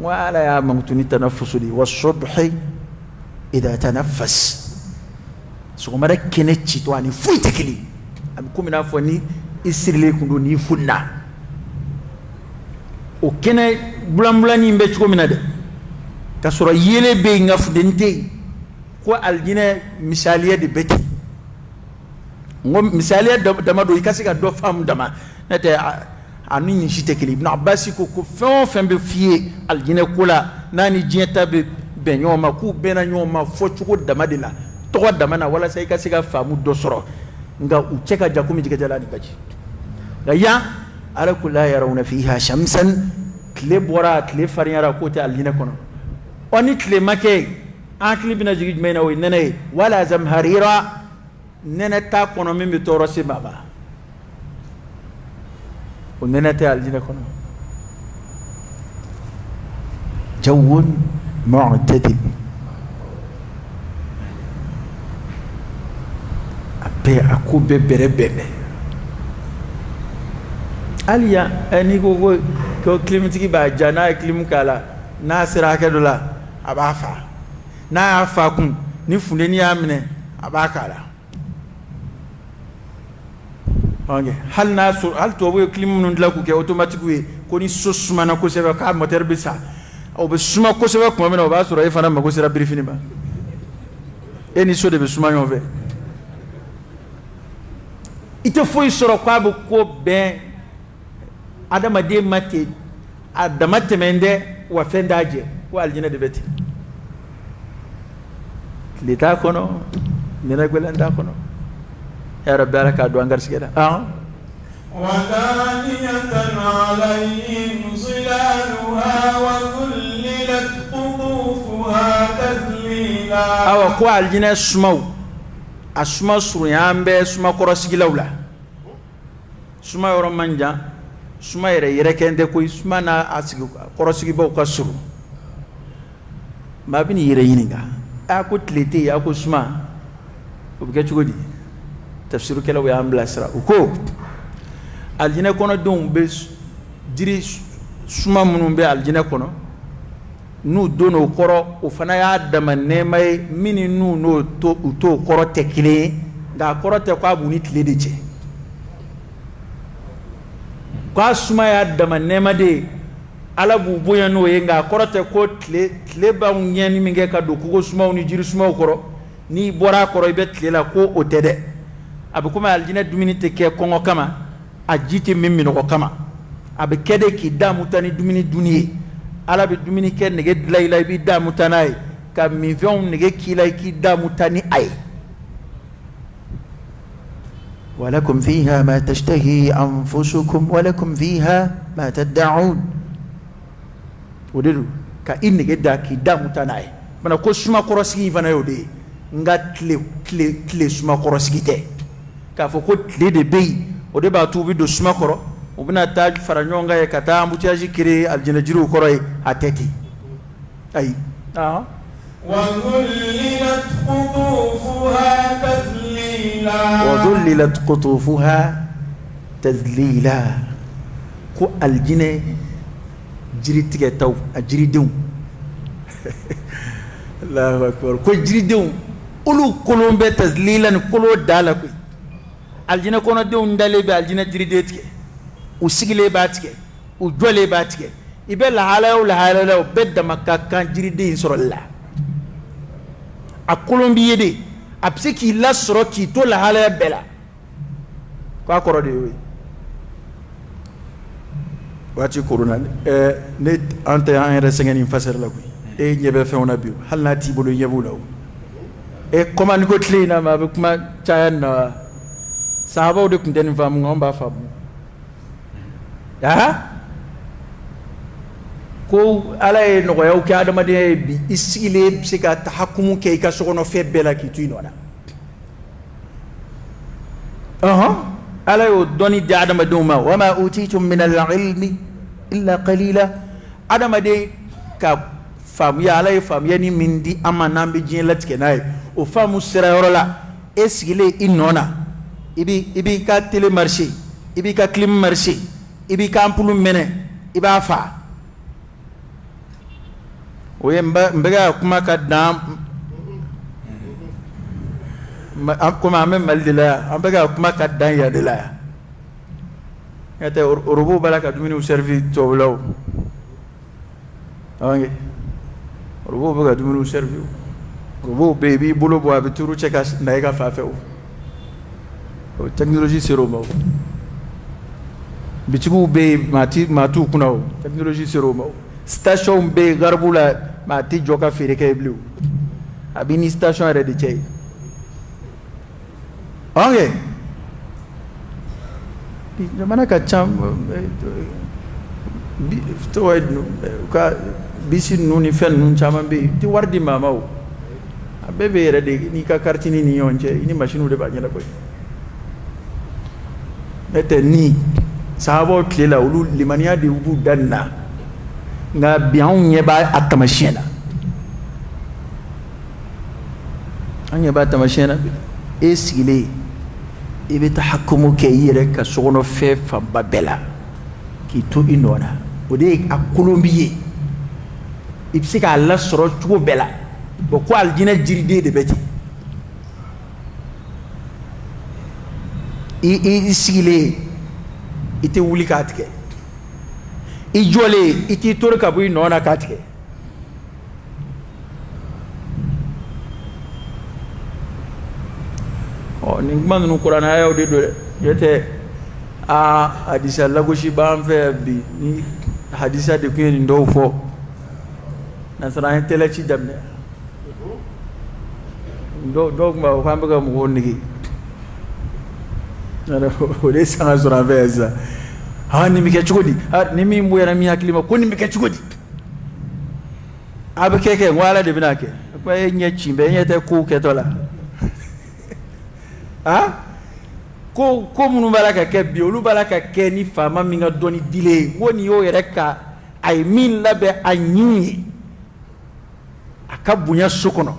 wala ya mamtuni tanaffusuli wasubhi idha tanaffas sogomada kene chitwani fuitekili am kumina foni isirile kundu ni funna o kene bulambulani mbe chukomina de kasoro yele be ngafdente ko aljine misaliya de beti ngom misali dama do ikasika do fam dama nete ani ni shitekili ibn abbas ko fon be fie aljine kula nani jieta be nyoma ku bena nyoma fo chuko dama de la to dama na wala sai kasika famu do soro nga ucheka jakumi jikajalani baji ya ala kula yarawna fiha shamsan kle bora kle fariara ko te aljine kono oni kle make akli bina jigi mena o nene wala zamharira nene ta kono mimi toro si baba o nene te aljina kono جو معتدل أبي أكو ببرببه أليا أني كو كلمتي باجانا كلم كلا ناسرا كدولا أبافا نا أفاكم نفندني أمنه أباكلا okay hal nasu hal to we klim nun la ku ke automatique we ko ni sosuma na ko sebe ka moteur bi sa o be suma ko sebe ko mena o ba sura e fana ma ko sera briefing ba eni so de be suma yon ve ite foi soro kwa bu ko ben adama de mate adama temende wa fendaje wa aljina de beti leta kono nena gwelanda kono يا رب لك أدوان قرش كده ودانية عليهم ظلالها وذللت قطوفها تذليلا أو قوى الجنة سمو أسمى سريان بي سمى قرص جلولا سمى يورم منجا سمى يركن دكوي سمى نا قرص جبو كسرو ما بني يرينيغا أكو تلتي أكو سمى وبكتشو دي tafsiru kala wa ambla sra uko aljina kono don be diri suma munun be aljina kono nu dono koro o fana ya dama nemay mini nu no to uto koro tekile da koro te kwa buni tile de che kwa suma ya dama nema de ala bubu ya no yenga koro te ko tile ba nyani minge ka do ko suma uni jiri suma koro ni bora koro be tile la ko o tede abe kuma aljina dumini te ke kongo kama ajiti mimmi no kama abe kede ki damutani dumini duniye ala be dumini ke nege dlaila bi damutanai ka mi vion nege kila ki damutani ay ولكم فيها ما تشتهي أنفسكم ولكم فيها ما تدعون ودلو كإن جدا كدا متناي من أقول سما كراسي فانا يودي نغا تلي سما كراسي تي كافوكو تلي دي بي ودي باتو بيدو سما كرو وبنا تاج فرانيونغا يكتا مبتاجي كري الجنجرو كروي هاتتي أي وذللت قطوفها تذليلا وذللت قطوفها تذليلا كو الجنة جري تيجي جري دون الله أكبر كو جري دون أولو كلهم بتذليلا كلو دالك الجنة كنا دون دالي بالجنة جري ديتك وسيجلي باتك وجولي باتك يبقى لحاله ولا وبد مكة كان جري دين سر الله a Colombie de a pse ki la soro ki to la hala bela kwa koro de we wati corona ne ante en resengeni faser la ko e nyebe fe on abi hal na ti bolo yebu law e comment ko tlina ma be kuma chayan na sahaba de kun den fam ngomba fam ha ko ala e no yaw ka adama de bi isile sika tahakkumu ke ka sokono febela ki tuinona ala yo doni de adama duma wama utitum min al-ilmi illa qalila adama de ka fam ya ala fam yani mindi amana be jin latke nay o famu sira yorola esile inona ibi ka telemarché ibi ka clim marché ibi ka ampulu mene iba fa oye mbega kuma ka dam kuma ame maldila mbega kuma ka dan ya de la ete robo bala ka dumini servi to law ange robo bala dumini servi robo baby bolo bo abituru cheka na ga fa fe o technologie zero mo bitibu be matu kuna o technologie zero mo station be garbula ma ti joka fere kay blue abini station re de chey okay di mana ka cham bi to ka bisi nuni fen nun chama be ti wardi mama o abebe re de ni ka kartini ni yonche ni machine de ba nyala boy ete ni sahabo klela ulu limania de ubu danna nga bi an ɲɛ b'a a tamasiyɛn na an ɲɛ b'a tamasiyɛn na e sigilen i bɛ tahakumu kɛ i yɛrɛ ka sokɔnɔfɛn fanba bɛɛ la k'i to i nɔ na o de ye a kolon b'i ye i bɛ se k'a lasɔrɔ cogo bɛɛ la bon ko alijinɛ jiriden de bɛ ten i sigilen i tɛ wuli k'a tigɛ i jɔlen i t'i tori ka bɔ i nɔ na k'a tigɛ nin kuma ninnu kuranɛyaw de don dɛ n'o tɛ hadisa lagosi b'an fɛ bi ni hadisa de tun ye nin dɔw fɔ nasara an ye tɛlɛ ci daminɛ dɔw tun b'a fɔ k'an bɛ ka mɔgɔw nege o de ye sanga sɔrɔ an fɛ yan sisan nin bɛ kɛ cogo di ni min bonyana min hakili ma ko nin bɛ kɛ cogo di a bɛ kɛ n ko ala de bɛna kɛ ko e ɲɛ ci bɛɛ e ɲɛ tɛ kow kɛtɔ la ko minnu b'a la ka kɛ bi olu b'a la ka kɛ ni faama min ka dɔnni dile ye ko nin y'o yɛrɛ ka a ye min labɛn a ɲin ye a ka bonya so kɔnɔ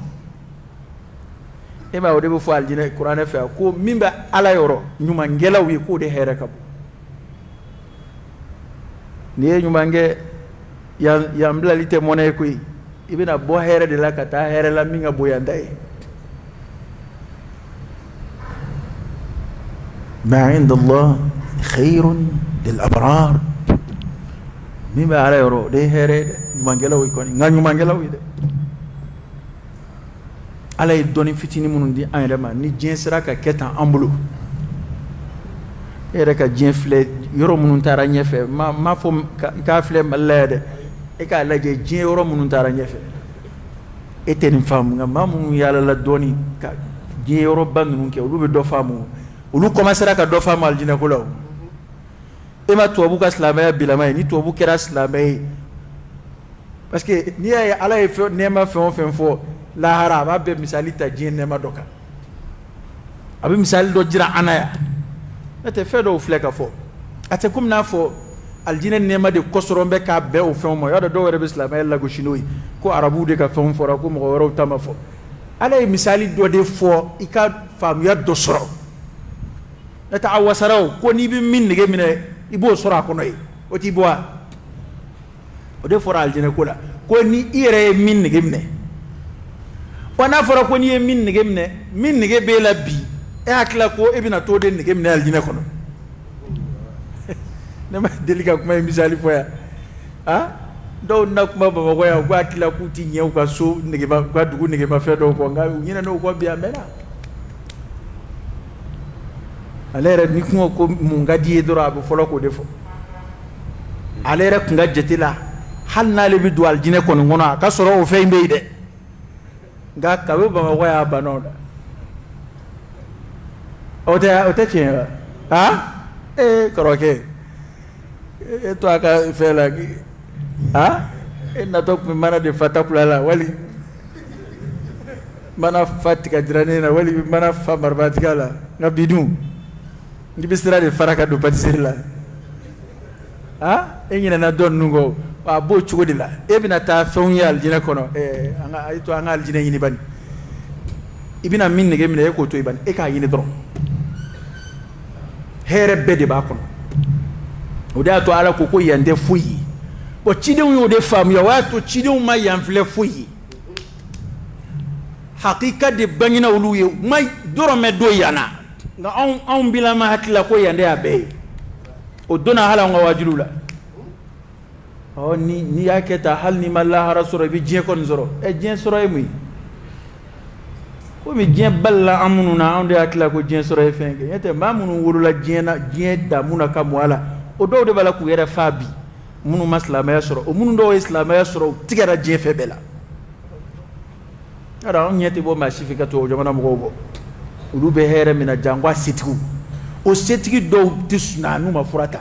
e ma o de bɛ fɔ alijinɛ kuranɛ fɛ ko min bɛ ala yɔrɔ ɲumankɛlaw ye k'o de hɛrɛ ka bon n'i ye ɲuman kɛ yan bilali tɛ mɔnɛ ye koyi i bɛna bɔ hɛrɛ de la ka taa hɛrɛ la min ka bon yan ta ye ما عند الله خير للأبرار مما على يرو ده هره نمانجلاو يكوني نعم نمانجلاو يده على يدوني فتيني منودي أنا ما نيجين سراك كتا أمبلو إيرك جين فلة يرو منون ترى نيفه ما فهم كافلة ملأ إيكا لجي جين يرو منون ترى نيفه إتني فهم ما منو يالا لدوني جين يرو بانون كي ولو بدو فهمو olu commencera ka dɔ faamu alijinɛ ko la e ma tubabu ka silamɛya bilama ye ni tubabu kɛra silamɛ ye parce que n'i y'a ye ala ye nɛɛma fɛn o fɛn fɔ lahara a b'a bɛɛ misali ta diɲɛ nɛɛma dɔ kan a bɛ misali dɔ jira an na yan n'o tɛ fɛn dɔw filɛ ka fɔ a tɛ komi n'a fɔ alijinɛ nɛɛma de kɔsɔrɔ bɛ k'a bɛɛ o fɛnw ma y'a dɔn dɔw yɛrɛ bɛ silamɛya lagosi n'o ye ko arabuw de ka fɛnw fɔra ko mɔgɔ wɛrɛw ta ma fɔ ala ye misali dɔ de fɔ i ka faamuya dɔ sɔrɔ n'o tɛ a wasara o ko n'i bɛ min nege minɛ i b'o sɔrɔ a kɔnɔ ye o t'i bɔ wa o de fɔra alijinɛ ko la ko ni i yɛrɛ ye min nege minɛ wa n'a fɔra ko n'i ye min nege minɛ min nege b'e la bi e hakilila ko e bɛna t'o de nege minɛ alijinɛ kɔnɔ ne ma deli ka kuma ye misali fɔ yan dɔw na kuma bamakɔ yan u ko hakilila k'u ti ɲɛ u ka so negema u ka dugu negemafɛn dɔw kɔ nka u ɲinɛna u kɔ bi a mɛnna ale yɛrɛ ni kungo ko mun ka di ye dɔrɔn a bɛ fɔlɔ k'o de fɔ ale yɛrɛ kun ka jate la hali n'ale bɛ don alijinɛ kɔni kɔnɔ a ka sɔrɔ o fɛn in bɛ yen dɛ nka kabi bamakɔ y'a banna o la o tɛ tiɲɛ wa kɔrɔkɛ e to a ka fɛn la e natɔ tun bɛ mana de fa takula la wali mana fa tigajiranen na wali mana fa marabatigiya la nka bi dun n'i bɛ sira de fara ka don patisserie la e ɲinɛna dɔ ninnu kɔ a b'o cogo de la e bɛna taa fɛnw ye alijinɛ kɔnɔ a ye to an ka alijinɛ ɲini bani i bɛna min nege minɛ e k'o to yen bani e k'a ɲini dɔrɔn hɛrɛ bɛɛ de b'a kɔnɔ o de y'a to ala ko yan tɛ foyi ye bon cidenw y'o de faamuya o y'a to cidenw ma yan filɛ foyi ye hakika de bangena olu ye ma dɔrɔmɛ do yan na nka anw bila ma hakilila ko yan de y'a bɛɛ ye o donna hali an ka wajibiw la n'i y'a kɛ tan hali n'i ma lahara sɔrɔ i bɛ diɲɛ kɔni sɔrɔ diɲɛ sɔrɔ ye mun ye komi diɲɛ balila an minnu na anw de hakilila ko diɲɛ sɔrɔ ye fɛn kɛ n'o tɛ maa minnu wolola diɲɛ damu na ka mɔ a la o dɔw de b'a la k'u yɛrɛ fa bi minnu ma silamɛya sɔrɔ o minnu dɔw ye silamɛya sɔrɔ u tigɛra diɲɛ fɛn bɛɛ la yɔrɔ anw ɲɛ tɛ bɔ maa si fɛ ka tubabu jamana mɔgɔw bɔ olu bɛ hɛrɛ min na jango a setigiw o setigi dɔw tɛ sɔn n'u ma fura ta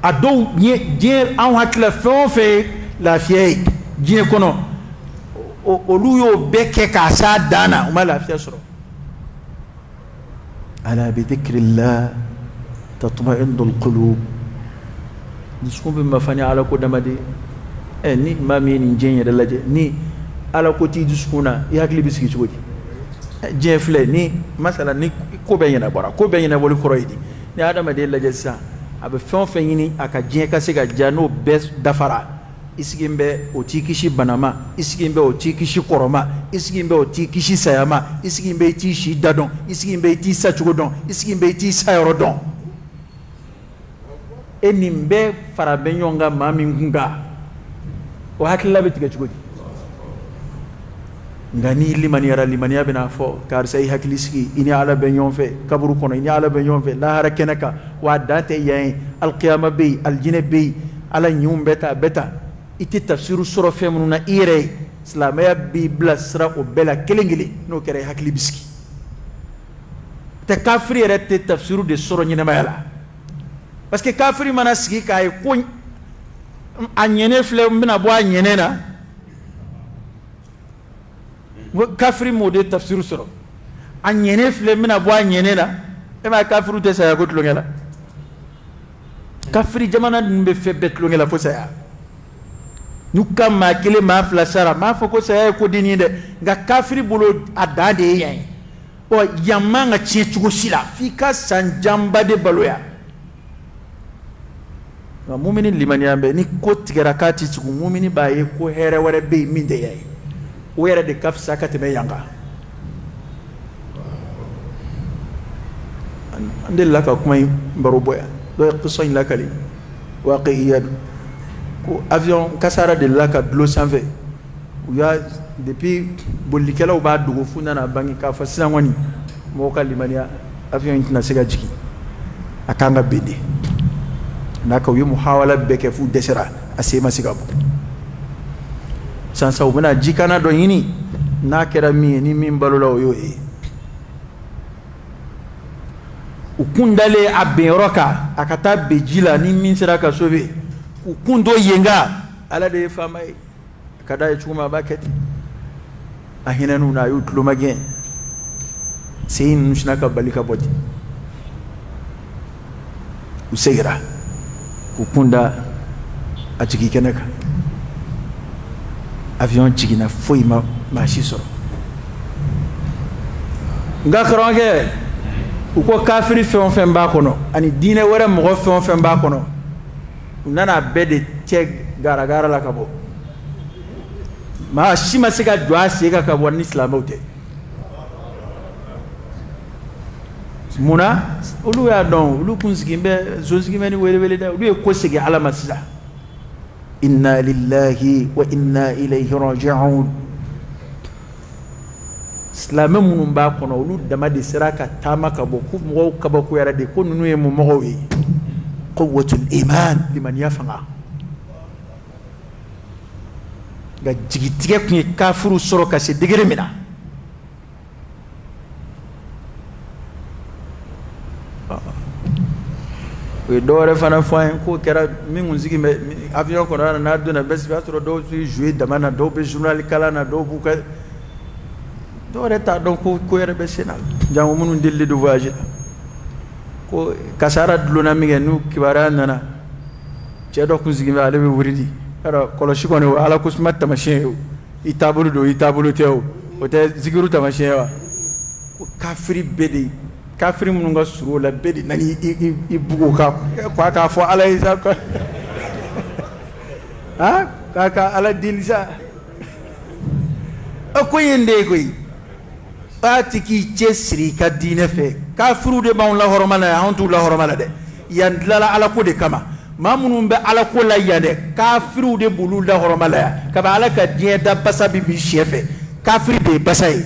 a dɔw diɲɛ anw hakilila fɛn o fɛn ye lafiya ye diɲɛ kɔnɔ olu y'o bɛɛ kɛ k'a s'a dan na u ma lafiya sɔrɔ ala bi dhikrillah tatma'innul qulub dusukun bɛ mafani ala ko damade ni maa min ye nin diɲɛ yɛrɛ lajɛ ni ala ko t'i dusukun na i hakili bɛ sigi cogo di diɲɛ filɛ ni masala ni ko bɛɛ ɲɛnabɔra ko bɛɛ ɲɛnabɔli kɔrɔ ye di ni adamaden lajɛ sisan a bɛ fɛn o fɛn ɲini a ka diɲɛ ka se ka diya n'o bɛɛ dafara i sigi bɛ o t'i kisi bana ma i sigi bɛ o t'i kisi kɔrɔ ma i sigi bɛ o t'i kisi saya ma i sigi bɛ i t'i si da dɔn i sigi bɛ i t'i sa cogo dɔn i sigi bɛ i t'i sa yɔrɔ dɔn e nin bɛɛ fara bɛ ɲɔgɔn kan maa min kun kan o hakilila bɛ tigɛ cogo di nka ni limaniyara limaniya bɛna fɔ karisa i hakili sigi i ni ala bɛ ɲɔgɔn fɛ kaburu kɔnɔ i ni ala bɛ ɲɔgɔn fɛ lahara kɛnɛ kan wa dan tɛ yan ye alikiyama bɛ yen alijinɛ bɛ yen ala ɲinw bɛ ta i tɛ tafsiru sɔrɔ fɛn minnu na i yɛrɛ ye silamɛya b'i bilasira o bɛɛ la kelen kelen n'o kɛra i hakili bɛ sigi tɛ kafiri yɛrɛ tɛ tafsiru de sɔrɔ ɲɛnamaya la parce que kafiri mana sigi k'a ye ko a ɲɛnɛ filɛ n bɛna bɔ a ɲɛnɛ na kafiri m'o de tafsiru sɔrɔ a ɲɛnɛ filɛ n bɛna bɔ a ɲɛnɛ na e m'a ye kafiriw tɛ saya ko tulonkɛ la kafiri jamana ninnu bɛ fɛn bɛɛ tulonkɛ la fo saya n'u ka maa kelen maa fila sara m'a fɔ ko saya ye ko dennin ye dɛ nka kafiri bolo a dan de ye yan ye yan man ka tiɲɛ cogo si la f'i ka san janba de baloya nka mumini limaniya bɛ ni ko tigɛra k'a ti tugu mumini b'a ye ko hɛrɛ wɛrɛ bɛ yen min tɛ yan ye o yɛrɛ de ka fisa ka tɛmɛ yan kan an delila ka kuma in baro bɔ yan dɔ ye kisɔ in lakali waqi'iya don ko avion kasara delila ka dulon sanfɛ u y'a depuis bolilikɛlaw b'a dogo f'u nana bange k'a fɔ sisan kɔni mɔgɔw ka limaniya avion in tɛna se ka jigin a kan ka ben de n'a ka u ye muhawala bɛɛ kɛ f'u dɛsɛra a se ma se ka bɔ sansa u bɛna jikana dɔ ɲini n'a kɛra min ye ni min balola o y'o ye u kun dalen a benyɔrɔ kan a ka taa ben ji la ni min sera ka sauver u kun to yen nka ala de ye faama ye a ka d'a ye cogo min a b'a kɛ ten a hinɛn'u na a y'u tulomagɛn sen ninnu sina ka bali ka bɔ ten u segira k'u kun da a jigin kɛnɛ kan avion jiginna foyi ma maa si sɔrɔ nka karamɔgɔkɛ u ko kafiri fɛn o fɛn b'a kɔnɔ ani diinɛ wɛrɛ mɔgɔ fɛn o fɛn b'a kɔnɔ u nana bɛɛ de cɛ garagara la ka bɔ maa si ma se ka jɔ a sen kan ka bɔ ni silamɛw tɛ munna olu y'a dɔn olu kun sigin bɛ so sigin bɛ ni welewele dɛ olu ye ko segin ala ma sisan inna lillahi wa inna ilayhi raji'un silamɛ minnu b'a kɔnɔ olu dama de sera ka taama ka bɔ ko mɔgɔw kabakuyara de ko ninnu ye mun mɔgɔw ye quwwatul iman limaniya fanga nka jigitigɛ tun ye kafiriw sɔrɔ ka se degere min na o ye dɔwɛrɛ fana fɔ an ye k'o kɛra min kun sigi bɛ avion kɔnɔ n'a donna bɛɛ sigi o y'a sɔrɔ dɔw bɛ jouer dama na dɔw bɛ journal kalan na dɔw b'u ka dɔw yɛrɛ t'a dɔn ko yɛrɛ bɛ sen na jango minnu delili de voyage la ko kasara dulonna min kɛ n'u kibaruya nana cɛ dɔ kun sigi bɛ ale bɛ wuridi yɔrɔ kɔlɔsi kɔni o ye ala kosuma taamasiyɛn ye o i taabolo don i taabolo tɛ o o tɛ zikiru taamasiyɛn ye wa ko kafiri bɛɛ de kafiri minnu ka surun o la bɛɛ de nana i bugu ka k'a fɔ ala ye sa k'a ka ala deli sa ko yen de ye koyi a ti k'i cɛ siri i ka diinɛ fɛ kafiriw de b'anw lahɔrɔma la yan anw t'u lahɔrɔma la dɛ yan dilala ala ko de kama maa minnu bɛ ala ko la yan dɛ kafiriw de b'olu lahɔrɔma la yan kabi ala ka diɲɛ da basa bɛ bin siɲɛ fɛ kafiri de ye basa ye